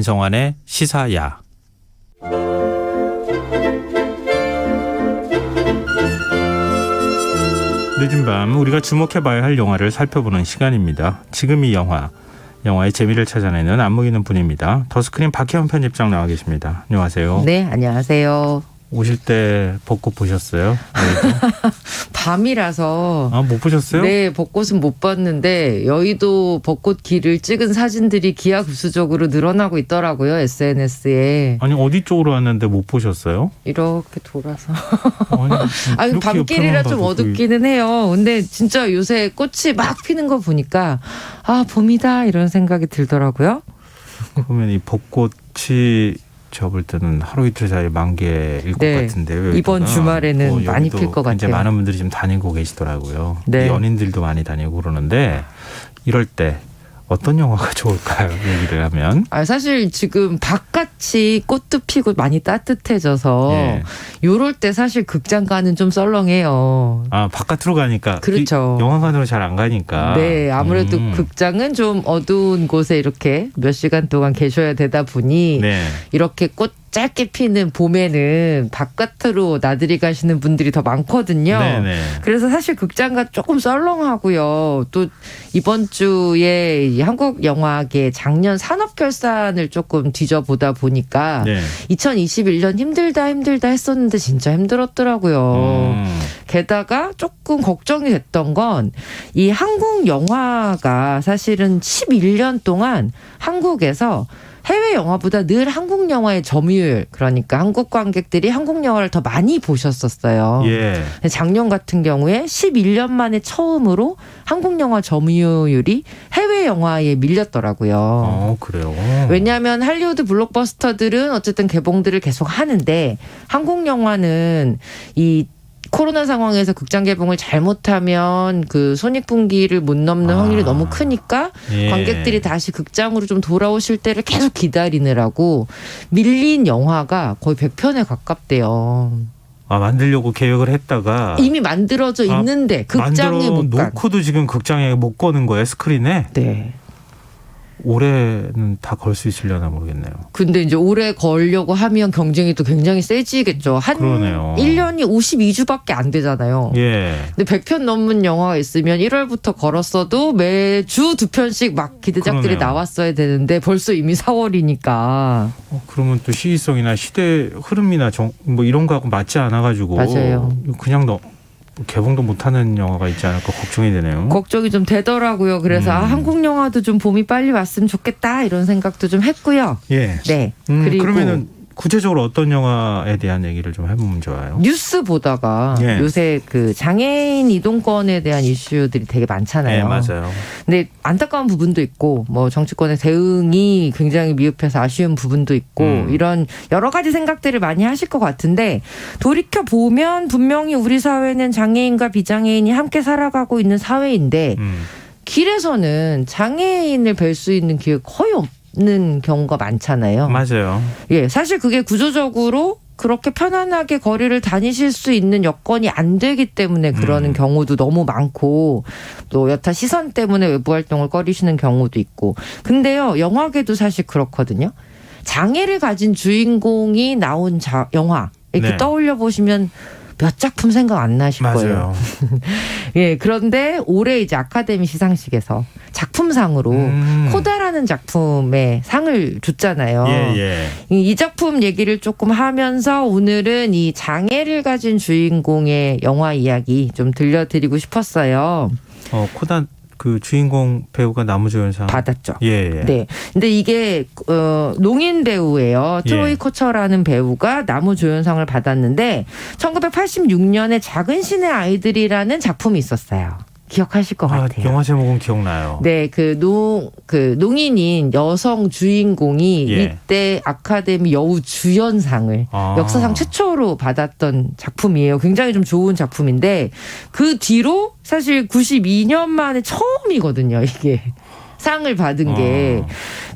안성환의 시사야. 늦은 밤 우리가 주목해봐야 할 영화를 살펴보는 시간입니다. 지금 이 영화의 재미를 찾아내는 안목 있는 분입니다. 더스크린 박혜원 편집장 나와 계십니다. 안녕하세요. 네, 안녕하세요. 오실 때 벚꽃 보셨어요? 밤이라서. 아, 못 보셨어요? 네, 벚꽃은 못 봤는데 여의도 벚꽃 길을 찍은 사진들이 기하급수적으로 늘어나고 있더라고요, SNS에. 아니, 어디 쪽으로 왔는데 못 보셨어요? 이렇게 돌아서. 아니, 밤길이라 좀 어둡기는 해요. 근데 진짜 요새 꽃이 막 피는 거 보니까 아, 봄이다 이런 생각이 들더라고요. 그러면 이 벚꽃이 제가 볼 때는 하루 이틀 사이에 만개일 것 같은데요. 이번 주말에는 많이 필 것 같아요. 이제 많은 분들이 지금 다니고 계시더라고요. 네. 연인들도 많이 다니고 그러는데 이럴 때 어떤 영화가 좋을까요? 얘기를 하면. 사실 지금 바깥이 꽃도 피고 많이 따뜻해져서 요럴 때 사실 극장 가는 좀 썰렁해요. 아, 바깥으로 가니까. 그렇죠. 영화관으로 잘 안 가니까. 네, 아무래도 극장은 좀 어두운 곳에 이렇게 몇 시간 동안 계셔야 되다 보니 이렇게 꽃 짧게 피는 봄에는 바깥으로 나들이 가시는 분들이 더 많거든요. 네네. 그래서 사실 극장가 조금 썰렁하고요. 또 이번 주에 이 한국 영화계 작년 산업결산을 조금 뒤져보다 보니까 2021년 힘들다 했었는데 진짜 힘들었더라고요. 게다가 조금 걱정이 됐던 건 이 한국 영화가 사실은 11년 동안 한국에서 해외 영화보다 늘 한국 영화의 점유율, 그러니까 한국 관객들이 한국 영화를 더 많이 보셨었어요. 작년 같은 경우에 11년 만에 처음으로 한국 영화 점유율이 해외 영화에 밀렸더라고요. 그래요? 왜냐하면 할리우드 블록버스터들은 어쨌든 개봉들을 계속 하는데 한국 영화는 이 코로나 상황에서 극장 개봉을 잘못하면 그 손익분기를 못 넘는 확률이 너무 크니까 관객들이 다시 극장으로 좀 돌아오실 때를 계속 기다리느라고 밀린 영화가 거의 100편에 가깝대요. 아, 만들려고 계획을 했다가 이미 만들어져 있는데 극장에 못 가. 놓고도 지금 극장에 못 거는 거예요, 스크린에? 네. 올해는 다 걸 수 있으려나 모르겠네요. 근데 이제 올해 걸려고 하면 경쟁이 또 굉장히 세지겠죠. 그러네요. 1년이 52주밖에 안 되잖아요. 근데 100편 넘는 영화가 있으면 1월부터 걸었어도 매주 2편씩 막 기대작들이 나왔어야 되는데 벌써 이미 4월이니까. 그러면 또 시의성이나 시대 흐름이나 뭐 이런 거하고 맞지 않아가지고. 맞아요. 그냥 개봉도 못하는 영화가 있지 않을까 걱정이 되네요. 걱정이 좀 되더라고요. 그래서 한국 영화도 좀 봄이 빨리 왔으면 좋겠다 이런 생각도 좀 했고요. 네. 그리고 그러면은 구체적으로 어떤 영화에 대한 얘기를 좀 해보면 좋아요. 뉴스 보다가 요새 그 장애인 이동권에 대한 이슈들이 되게 많잖아요. 네, 맞아요. 근데 안타까운 부분도 있고 뭐 정치권의 대응이 굉장히 미흡해서 아쉬운 부분도 있고 이런 여러 가지 생각들을 많이 하실 것 같은데 돌이켜 보면 분명히 우리 사회는 장애인과 비장애인이 함께 살아가고 있는 사회인데 길에서는 장애인을 뵐 수 있는 기회가 거의 없는 경우가 많잖아요. 맞아요. 사실 그게 구조적으로 그렇게 편안하게 거리를 다니실 수 있는 여건이 안 되기 때문에 그러는 경우도 너무 많고 또 여타 시선 때문에 외부 활동을 꺼리시는 경우도 있고. 근데요, 영화계도 사실 그렇거든요. 장애를 가진 주인공이 나온 영화 이렇게 떠올려 보시면 몇 작품 생각 안 나실 거예요. 그런데 올해 이제 아카데미 시상식에서 작품상으로 코다라는 작품에 상을 줬잖아요. 이 작품 얘기를 조금 하면서 오늘은 이 장애를 가진 주인공의 영화 이야기 좀 들려드리고 싶었어요. 코다 그 주인공 배우가 나무조연상 받았죠. 네. 근데 이게 농인 배우예요. 트로이 코처라는 배우가 나무조연상을 받았는데 1986년에 작은 신의 아이들이라는 작품이 있었어요. 기억하실 것 같아요. 영화 제목은 기억나요. 네, 농인인 여성 주인공이 이때 아카데미 여우 주연상을 역사상 최초로 받았던 작품이에요. 굉장히 좀 좋은 작품인데 그 뒤로 사실 92년 만에 처음이거든요, 이게. 상을 받은 게.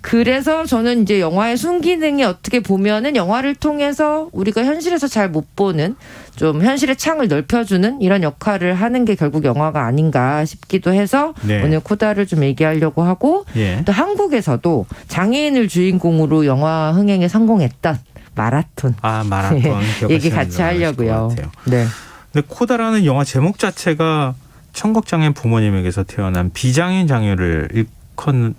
그래서 저는 이제 영화의 순기능이 어떻게 보면은 영화를 통해서 우리가 현실에서 잘 못 보는 좀 현실의 창을 넓혀주는 이런 역할을 하는 게 결국 영화가 아닌가 싶기도 해서 네. 오늘 코다를 좀 얘기하려고 하고 예. 또 한국에서도 장애인을 주인공으로 영화 흥행에 성공했던 마라톤. 마라톤 얘기 같이 하려고요. 네. 근데 코다라는 영화 제목 자체가 청각장애인 부모님에게서 태어난 비장애인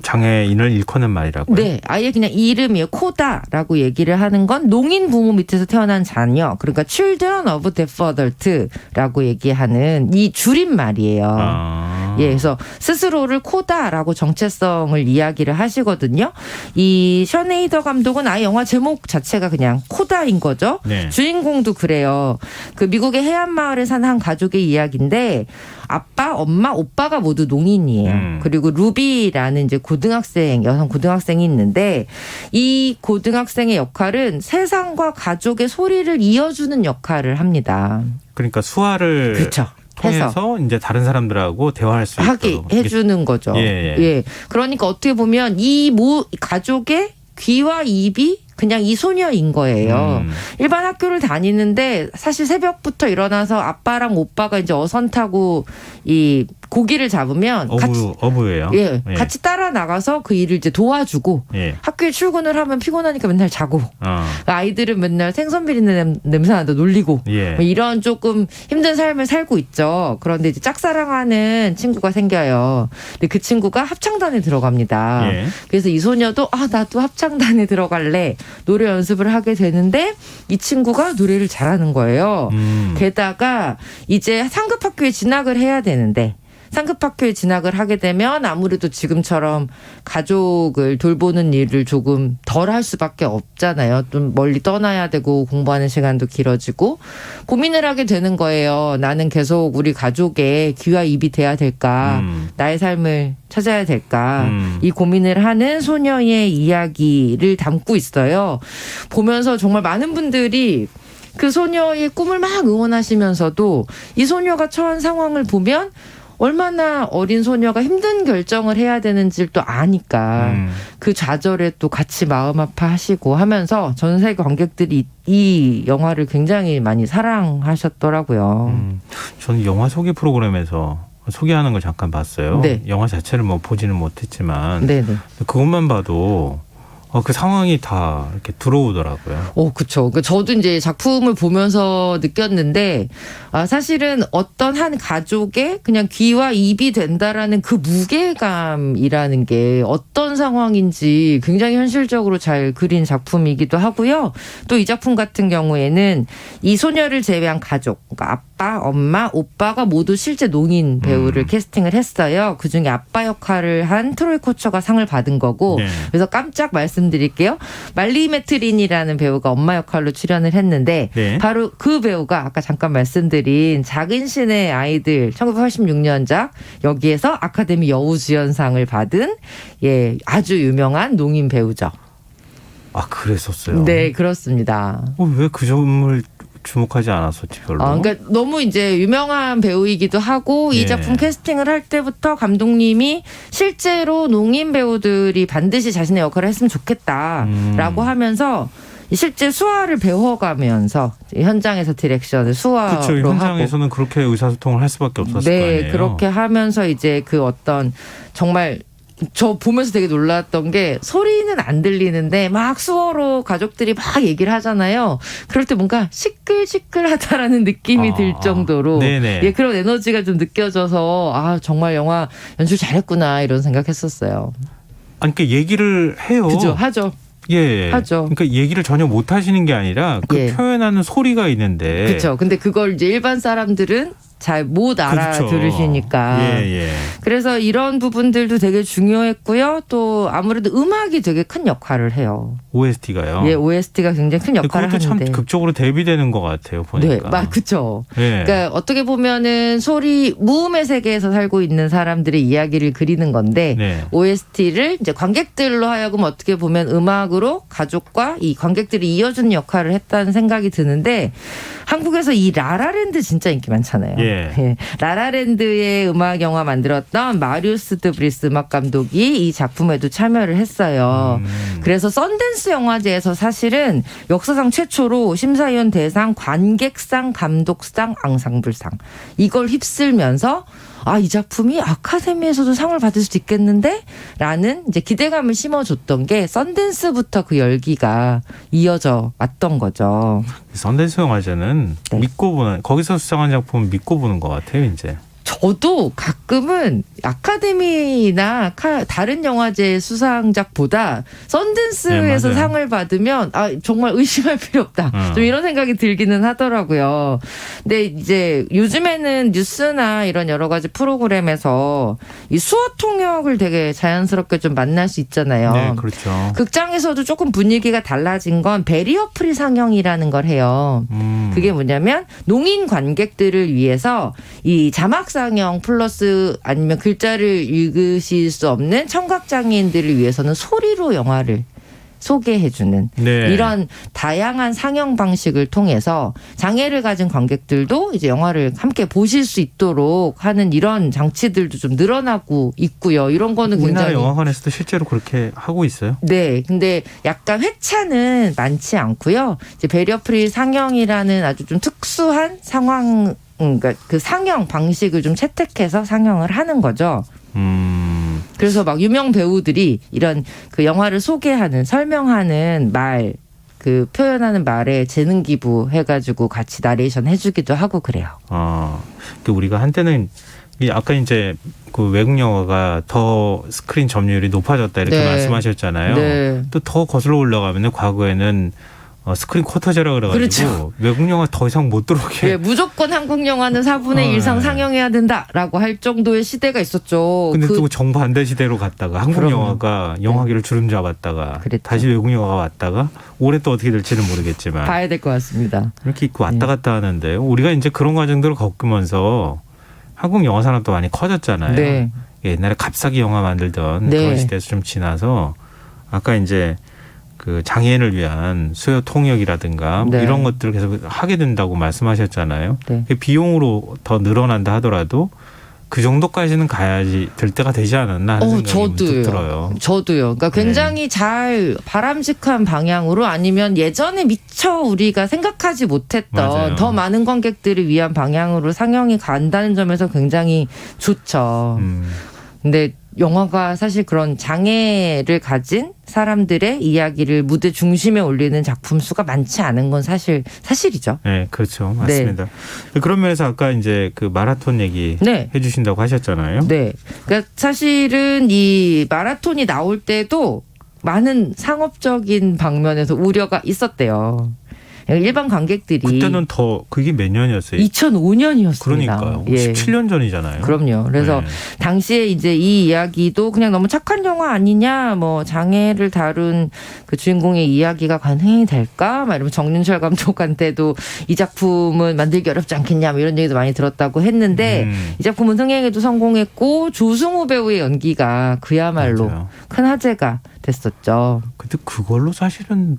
장애인을 일컫는 말이라고요? 네. 아예 그냥 이름이에요. 코다라고 얘기를 하는 건 농인 부모 밑에서 태어난 자녀. 그러니까 Children of Deaf Adult라고 얘기하는 이 줄임말이에요. 예, 그래서 스스로를 코다라고 정체성을 이야기를 하시거든요. 이 셔네이더 감독은 아예 영화 제목 자체가 그냥 코다인 거죠. 네. 주인공도 그래요. 그 미국의 해안 마을에 사는 한 가족의 이야기인데 아빠, 엄마, 오빠가 모두 농인이에요. 그리고 루비라는 이제 여성 고등학생이 있는데 이 고등학생의 역할은 세상과 가족의 소리를 이어주는 역할을 합니다. 그러니까 수화를 그렇죠. 통해서 이제 다른 사람들하고 대화할 수 있도록 해주는 거죠. 예. 그러니까 어떻게 보면 이 가족의 귀와 입이 그냥 이 소녀인 거예요. 일반 학교를 다니는데 사실 새벽부터 일어나서 아빠랑 오빠가 이제 어선 타고 이 고기를 잡으면 어부예요. 예, 같이 따라 나가서 그 일을 이제 도와주고 학교에 출근을 하면 피곤하니까 맨날 자고 아이들은 맨날 생선 비리는 냄새 나도 놀리고 뭐 이런 조금 힘든 삶을 살고 있죠. 그런데 이제 짝사랑하는 친구가 생겨요. 근데 그 친구가 합창단에 들어갑니다. 그래서 이 소녀도 나도 합창단에 들어갈래. 노래 연습을 하게 되는데 이 친구가 노래를 잘하는 거예요. 게다가 이제 상급 학교에 진학을 해야 되는데 상급 학교에 진학을 하게 되면 아무래도 지금처럼 가족을 돌보는 일을 조금 덜 할 수밖에 없잖아요. 좀 멀리 떠나야 되고 공부하는 시간도 길어지고 고민을 하게 되는 거예요. 나는 계속 우리 가족의 귀와 입이 돼야 될까? 나의 삶을 찾아야 될까? 이 고민을 하는 소녀의 이야기를 담고 있어요. 보면서 정말 많은 분들이 그 소녀의 꿈을 막 응원하시면서도 이 소녀가 처한 상황을 보면 얼마나 어린 소녀가 힘든 결정을 해야 되는지를 또 아니까 그 좌절에 또 같이 마음 아파하시고 하면서 전 세계 관객들이 이 영화를 굉장히 많이 사랑하셨더라고요. 저는 영화 소개 프로그램에서 소개하는 걸 잠깐 봤어요. 네. 영화 자체를 뭐 보지는 못했지만 네네. 그것만 봐도 그 상황이 다 이렇게 들어오더라고요. 그쵸. 저도 이제 작품을 보면서 느꼈는데, 사실은 어떤 한 가족의 그냥 귀와 입이 된다라는 그 무게감이라는 게 어떤 상황인지 굉장히 현실적으로 잘 그린 작품이기도 하고요. 또 이 작품 같은 경우에는 이 소녀를 제외한 가족, 그러니까 아빠, 엄마, 오빠가 모두 실제 농인 배우를 캐스팅을 했어요. 그중에 아빠 역할을 한 트로이 코처가 상을 받은 거고, 그래서 깜짝 말씀드릴게요. 말리 매트린이라는 배우가 엄마 역할로 출연을 했는데 바로 그 배우가 아까 잠깐 말씀드린 작은 신의 아이들 1986년작 여기에서 아카데미 여우주연상을 받은 아주 유명한 농인 배우죠. 그랬었어요. 네, 그렇습니다. 왜 그 점을 주목하지 않았었지 별로. 그러니까 너무 이제 유명한 배우이기도 하고 이 작품 캐스팅을 할 때부터 감독님이 실제로 농인 배우들이 반드시 자신의 역할을 했으면 좋겠다라고 하면서 실제 수화를 배워가면서 현장에서 디렉션을 수화로 그렇죠. 현장에서는 하고. 그렇게 의사소통을 할 수밖에 없었을 거 아니에요. 그렇게 하면서 이제 그 어떤 정말 저 보면서 되게 놀랐던 게 소리는 안 들리는데 막 수어로 가족들이 막 얘기를 하잖아요. 그럴 때 뭔가 시끌시끌하다라는 느낌이 들 정도로 그런 에너지가 좀 느껴져서 정말 영화 연출 잘했구나 이런 생각했었어요. 그러니까 얘기를 해요. 그죠, 하죠. 하죠. 그러니까 얘기를 전혀 못 하시는 게 아니라 그 표현하는 소리가 있는데. 그렇죠. 근데 그걸 이제 일반 사람들은 잘 못 알아들으시니까. 그래서 이런 부분들도 되게 중요했고요. 또 아무래도 음악이 되게 큰 역할을 해요. OST가요? OST가 굉장히 큰 역할을 하는데. 그것도 참 극적으로 대비되는 것 같아요. 보니까. 그렇죠. 그러니까 어떻게 보면은 소리 무음의 세계에서 살고 있는 사람들의 이야기를 그리는 건데 OST를 이제 관객들로 하여금 어떻게 보면 음악으로 가족과 이 관객들이 이어주는 역할을 했다는 생각이 드는데 한국에서 이 라라랜드 진짜 인기 많잖아요. 예. 라라랜드의 음악 영화 만들었던 마리우스 드 브리스 음악 감독이 이 작품에도 참여를 했어요. 그래서 썬댄스 영화제에서 사실은 역사상 최초로 심사위원 대상, 관객상, 감독상, 앙상블상 이걸 휩쓸면서 이 작품이 아카데미에서도 상을 받을 수도 있겠는데? 라는 이제 기대감을 심어줬던 게 썬댄스부터 그 열기가 이어져 왔던 거죠. 썬댄스 영화제는 믿고 보는, 거기서 수상한 작품은 믿고 보는 것 같아요, 이제. 저도 가끔은 아카데미나 다른 영화제 수상작보다 썬댄스에서 네, 상을 받으면 정말 의심할 필요 없다. 좀 이런 생각이 들기는 하더라고요. 근데 이제 요즘에는 뉴스나 이런 여러 가지 프로그램에서 이 수어 통역을 되게 자연스럽게 좀 만날 수 있잖아요. 네, 그렇죠. 극장에서도 조금 분위기가 달라진 건 베리어 프리 상영이라는 걸 해요. 그게 뭐냐면 농인 관객들을 위해서 이 자막 상영 플러스 아니면 글자를 읽으실 수 없는 청각 장애인들을 위해서는 소리로 영화를 소개해주는 이런 다양한 상영 방식을 통해서 장애를 가진 관객들도 이제 영화를 함께 보실 수 있도록 하는 이런 장치들도 좀 늘어나고 있고요. 이런 거는 우리나라 굉장히 영화관에서도 실제로 그렇게 하고 있어요. 네, 근데 약간 회차는 많지 않고요. 이제 베리어 프리 상영이라는 아주 좀 특수한 상황. 그러니까 그 상영 방식을 좀 채택해서 상영을 하는 거죠. 그래서 막 유명 배우들이 이런 그 영화를 소개하는, 설명하는 말, 그 표현하는 말에 재능 기부해가지고 같이 나레이션 해주기도 하고 그래요. 그 우리가 한때는 아까 이제 그 외국 영화가 더 스크린 점유율이 높아졌다 이렇게 말씀하셨잖아요. 네. 또 더 거슬러 올라가면 과거에는 스크린 쿼터제라 그래가지고 그렇죠. 외국 영화 더 이상 못 들어오게. 네, 무조건 한국 영화는 4분의 1 이상 상영해야 된다라고 할 정도의 시대가 있었죠. 근데 또 정반대 시대로 갔다가 한국 영화가 영화기를 주름 잡았다가 다시 외국 영화가 왔다가 올해 또 어떻게 될지는 모르겠지만 봐야 될 것 같습니다. 이렇게 있고 왔다 갔다 하는데 우리가 이제 그런 과정들을 겪으면서 한국 영화 산업도 많이 커졌잖아요. 네. 옛날에 값싸기 영화 만들던 그런 시대에서 좀 지나서 아까 이제 그 장애인을 위한 수요 통역이라든가 뭐 이런 것들을 계속 하게 된다고 말씀하셨잖아요. 비용으로 더 늘어난다 하더라도 그 정도까지는 가야지 될 때가 되지 않았나 하는 생각이 들어요. 저도요. 그러니까 굉장히 잘 바람직한 방향으로 아니면 예전에 미처 우리가 생각하지 못했던 더 많은 관객들을 위한 방향으로 상영이 간다는 점에서 굉장히 좋죠. 근데 영화가 사실 그런 장애를 가진 사람들의 이야기를 무대 중심에 올리는 작품 수가 많지 않은 건 사실이죠. 네, 그렇죠. 맞습니다. 그런 면에서 아까 이제 그 마라톤 얘기 해주신다고 하셨잖아요. 네. 그러니까 사실은 이 마라톤이 나올 때도 많은 상업적인 방면에서 우려가 있었대요. 일반 관객들이 그때는 더 그게 몇 년이었어요? 2005년이었습니다. 그러니까요. 17년 전이잖아요. 그럼요. 그래서 당시에 이제 이 이야기도 그냥 너무 착한 영화 아니냐, 뭐 장애를 다룬 그 주인공의 이야기가 가능이 될까, 막 이러면 정윤철 감독한테도 이 작품은 만들기 어렵지 않겠냐, 뭐 이런 얘기도 많이 들었다고 했는데 이 작품은 흥행에도 성공했고 조승우 배우의 연기가 그야말로 큰 화제가 됐었죠. 근데 그걸로 사실은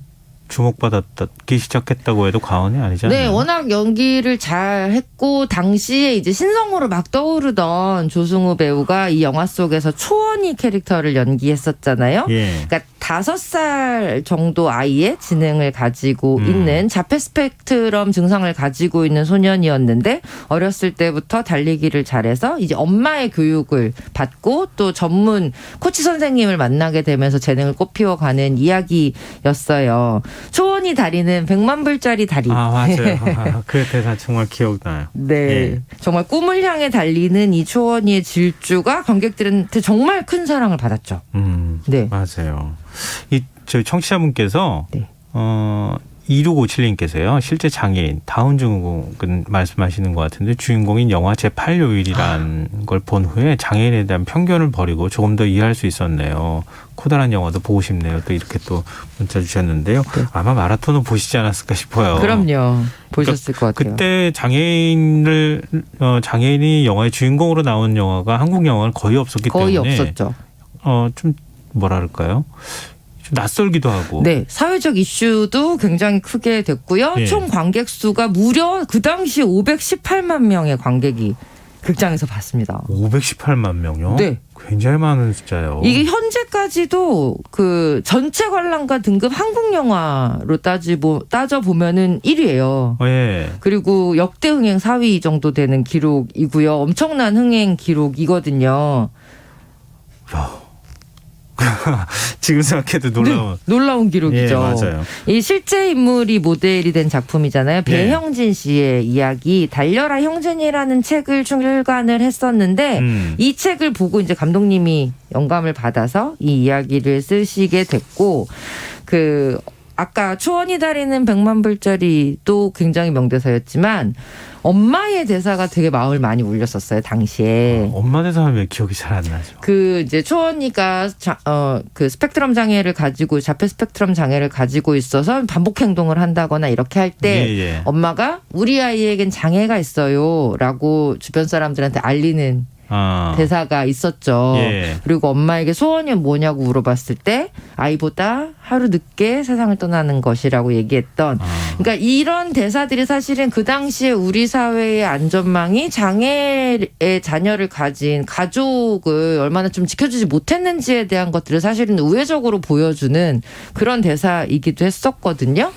주목받기 시작했다고 해도 과언이 아니잖아요. 네, 워낙 연기를 잘 했고 당시에 이제 신성으로 막 떠오르던 조승우 배우가 이 영화 속에서 초원이 캐릭터를 연기했었잖아요. 그러니까 5살 정도 아이의 지능을 가지고 있는 자폐 스펙트럼 증상을 가지고 있는 소년이었는데 어렸을 때부터 달리기를 잘해서 이제 엄마의 교육을 받고 또 전문 코치 선생님을 만나게 되면서 재능을 꽃피워가는 이야기였어요. 초원이 다리는 100만 불짜리 다리. 맞아요. 그 대사 정말 기억나요. 네. 정말 꿈을 향해 달리는 이 초원이의 질주가 관객들한테 정말 큰 사랑을 받았죠. 네. 맞아요. 저희 청취자분께서 2657님께서요. 실제 장애인 다운 증후군 말씀하시는 것 같은데 주인공인 영화 제8요일이라는 걸 본 후에 장애인에 대한 편견을 버리고 조금 더 이해할 수 있었네요. 코다란 영화도 보고 싶네요. 또 이렇게 또 문자 주셨는데요. 아마 마라톤을 보시지 않았을까 싶어요. 그럼요. 보셨을 것 같아요. 그때 장애인이 영화의 주인공으로 나온 영화가 한국 영화는 거의 없었기 때문에 거의 없었죠. 좀 뭐랄까요? 좀 낯설기도 하고. 네, 사회적 이슈도 굉장히 크게 됐고요. 예. 총 관객 수가 무려 그 당시 518만 명의 관객이 극장에서 봤습니다. 518만 명요? 네. 굉장히 많은 숫자예요. 이게 현재까지도 그 전체 관람가 등급 한국 영화로 따져보면은 1위예요. 예. 그리고 역대 흥행 4위 정도 되는 기록이고요. 엄청난 흥행 기록이거든요. 야. 지금 생각해도 놀라운. 네, 놀라운 기록이죠. 예, 맞아요. 이 실제 인물이 모델이 된 작품이잖아요. 배형진 씨의 이야기 달려라 형진이라는 책을 출간을 했었는데 이 책을 보고 이제 감독님이 영감을 받아서 이 이야기를 쓰시게 됐고 아까 초원이 다리는 100만 불짜리도 굉장히 명대사였지만 엄마의 대사가 되게 마음을 많이 울렸었어요, 당시에. 엄마 대사는 왜 기억이 잘 안 나죠? 이제 초원이가 그 스펙트럼 장애를 가지고 자폐 스펙트럼 장애를 가지고 있어서 반복 행동을 한다거나 이렇게 할 때 엄마가 우리 아이에겐 장애가 있어요라고 주변 사람들한테 알리는 대사가 있었죠. 예. 그리고 엄마에게 소원이 뭐냐고 물어봤을 때 아이보다 하루 늦게 세상을 떠나는 것이라고 얘기했던 그러니까 이런 대사들이 사실은 그 당시에 우리 사회의 안전망이 장애의 자녀를 가진 가족을 얼마나 좀 지켜주지 못했는지에 대한 것들을 사실은 우회적으로 보여주는 그런 대사이기도 했었거든요.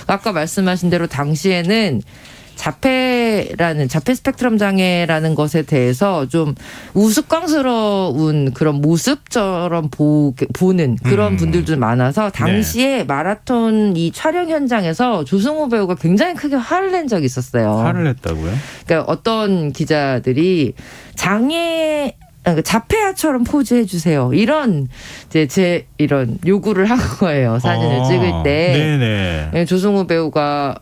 아까 말씀하신 대로 당시에는 자폐 스펙트럼 장애라는 것에 대해서 좀 우스꽝스러운 그런 모습처럼 보는 그런 분들도 많아서 당시에 마라톤 이 촬영 현장에서 조승우 배우가 굉장히 크게 화를 낸 적이 있었어요. 화를 냈다고요? 그러니까 어떤 기자들이 자폐아처럼 포즈해 주세요. 이런 이런 요구를 한 거예요. 사진을 찍을 때. 네네. 조승우 배우가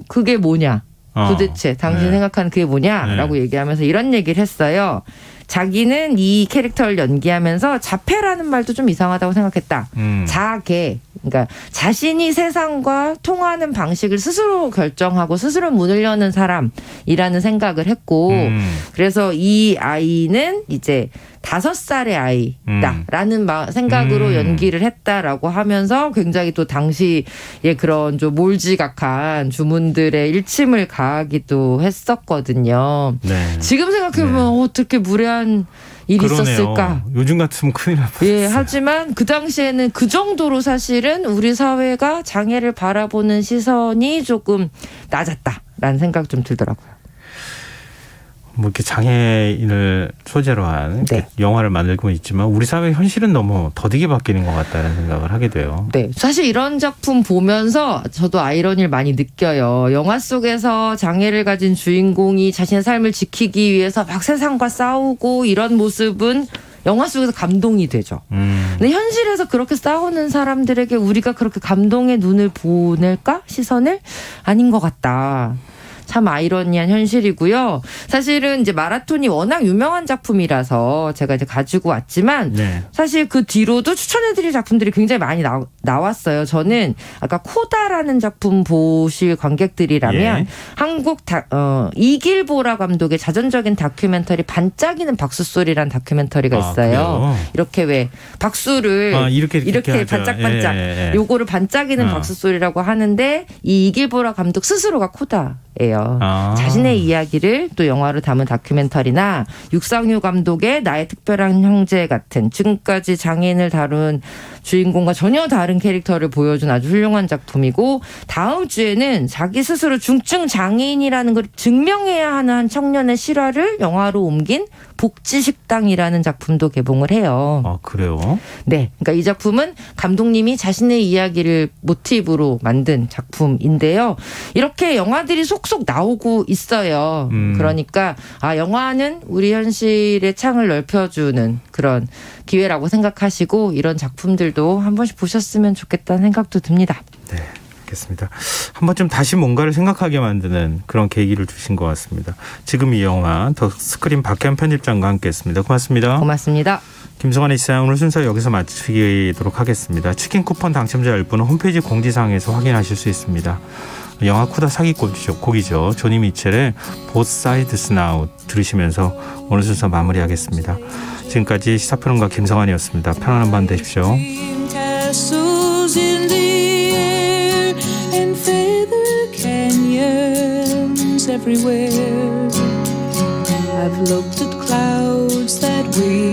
그게 뭐냐? 도대체 당신 생각하는 그게 뭐냐라고 얘기하면서 이런 얘기를 했어요. 자기는 이 캐릭터를 연기하면서 자폐라는 말도 좀 이상하다고 생각했다. 자개. 그러니까 자신이 세상과 통하는 방식을 스스로 결정하고 스스로 문을 여는 사람이라는 생각을 했고 그래서 이 아이는 이제 5살의 아이다라는 생각으로 연기를 했다라고 하면서 굉장히 또 당시에 그런 좀 몰지각한 주문들의 일침을 가하기도 했었거든요. 네. 지금 생각해보면 어떻게 무례한 일이 있었을까? 요즘 같으면 큰일 날 뻔했어요. 예, 하지만 그 당시에는 그 정도로 사실은 우리 사회가 장애를 바라보는 시선이 조금 낮았다라는 생각 좀 들더라고요. 뭐 이렇게 장애인을 소재로 한 영화를 만들고 있지만 우리 사회 현실은 너무 더디게 바뀌는 것 같다는 생각을 하게 돼요. 네, 사실 이런 작품 보면서 저도 아이러니를 많이 느껴요. 영화 속에서 장애를 가진 주인공이 자신의 삶을 지키기 위해서 막 세상과 싸우고 이런 모습은 영화 속에서 감동이 되죠. 근데 현실에서 그렇게 싸우는 사람들에게 우리가 그렇게 감동의 눈을 보낼까? 시선을? 아닌 것 같다. 참 아이러니한 현실이고요. 사실은 이제 마라톤이 워낙 유명한 작품이라서 제가 이제 가지고 왔지만 사실 그 뒤로도 추천해드릴 작품들이 굉장히 많이 나왔어요. 저는 아까 코다라는 작품 보실 관객들이라면 한국 이길보라 감독의 자전적인 다큐멘터리 반짝이는 박수소리라는 다큐멘터리가 있어요. 이렇게 왜 박수를 이렇게 반짝반짝 요거를 반짝이는 박수소리라고 하는데 이 이길보라 감독 스스로가 코다예요. 자신의 이야기를 또 영화로 담은 다큐멘터리나 육상유 감독의 나의 특별한 형제 같은 지금까지 장애인을 다룬 주인공과 전혀 다른 캐릭터를 보여준 아주 훌륭한 작품이고 다음 주에는 자기 스스로 중증 장애인이라는 걸 증명해야 하는 한 청년의 실화를 영화로 옮긴 복지식당이라는 작품도 개봉을 해요. 아, 그래요? 네. 그러니까 이 작품은 감독님이 자신의 이야기를 모티브로 만든 작품인데요. 이렇게 영화들이 속속 나오고 있어요. 그러니까 영화는 우리 현실의 창을 넓혀주는 그런 기회라고 생각하시고 이런 작품들도 한 번씩 보셨으면 좋겠다는 생각도 듭니다. 네. 알겠습니다. 한 번쯤 다시 뭔가를 생각하게 만드는 그런 계기를 주신 것 같습니다. 지금 이 영화 더 스크린 박현 편집장과 함께했습니다. 고맙습니다. 고맙습니다. 김성환의 시사양 오늘 순서 여기서 마치도록 하겠습니다. 치킨 쿠폰 당첨자 10분은 홈페이지 공지사항에서 확인하실 수 있습니다. 영화 코다 사기곡이죠. 조니 미첼의 Both Sides Now 들으시면서 오늘 순서 마무리하겠습니다. 지금까지 시사평론가 김성환이었습니다. 편안한 밤 되십시오. everywhere. I've looked at clouds that we